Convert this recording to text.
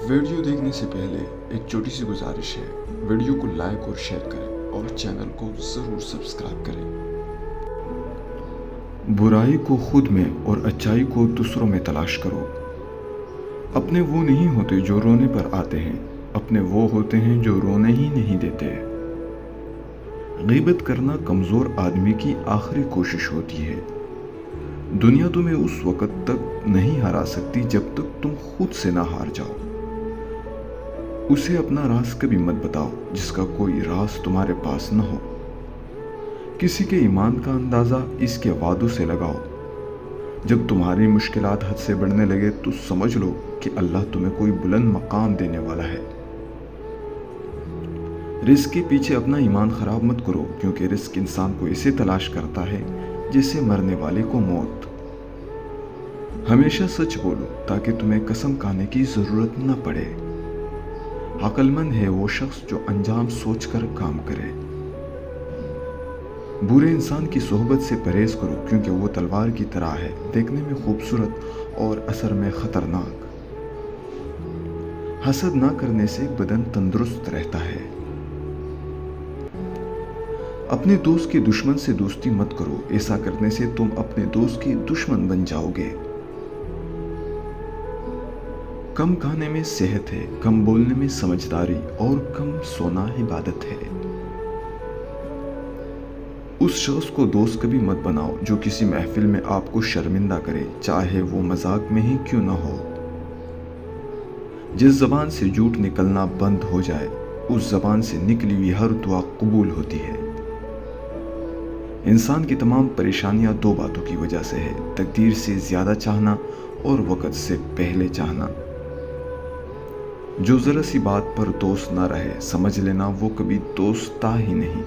Video देखने से पहले एक छोटी सी गुजारिश है, वीडियो को लाइक और शेयर करें और चैनल को ज़रूर सब्सक्राइब करें। बुराई को खुद में और अच्छाई को दूसरों में तलाश करो। अपने वो नहीं होते जो रोने पर आते हैं, अपने वो होते हैं जो रोने ही नहीं देते। गीबत करना कमज़ोर आदमी की आखिरी कोशिश होती है। दुनिया तुम्हें उस वक़्त तक नहीं हरा सकती जब तक तुम खुद से ना हार जाओ। उसे अपना राज कभी मत बताओ जिसका कोई राज तुम्हारे पास न हो। किसी के ईमान का अंदाज़ा इसके वादों से लगाओ। जब तुम्हारी मुश्किलात हद से बढ़ने लगे तो समझ लो कि अल्लाह तुम्हें कोई बुलंद मकाम देने वाला है। रिस्क के पीछे अपना ईमान खराब मत करो, क्योंकि रिस्क इंसान को इसे तलाश करता है जैसे मरने वाले को मौत। हमेशा सच बोलो ताकि तुम्हें कसम खाने की जरूरत न पड़े। अक्लमंद है वो शख्स जो अंजाम सोचकर काम करे। बुरे इंसान की सोहबत से परहेज करो, क्योंकि वो तलवार की तरह है, देखने में खूबसूरत और असर में खतरनाक। हसद ना करने से बदन तंदुरुस्त रहता है। अपने दोस्त के दुश्मन से दोस्ती मत करो, ऐसा करने से तुम अपने दोस्त के दुश्मन बन जाओगे। कम खाने में सेहत है, कम बोलने में समझदारी और कम सोना इबादत है। उस शख्स को दोस्त कभी मत बनाओ जो किसी महफिल में आपको शर्मिंदा करे, चाहे वो मजाक में ही क्यों ना हो। जिस जबान से झूठ निकलना बंद हो जाए, उस जबान से निकली हुई हर दुआ कबूल होती है। इंसान की तमाम परेशानियां दो बातों की वजह से है: तकदीर से ज्यादा चाहना और वक़्त से पहले चाहना। जो जरा सी बात पर दोस्त ना रहे, समझ लेना वो कभी दोस्त था ही नहीं।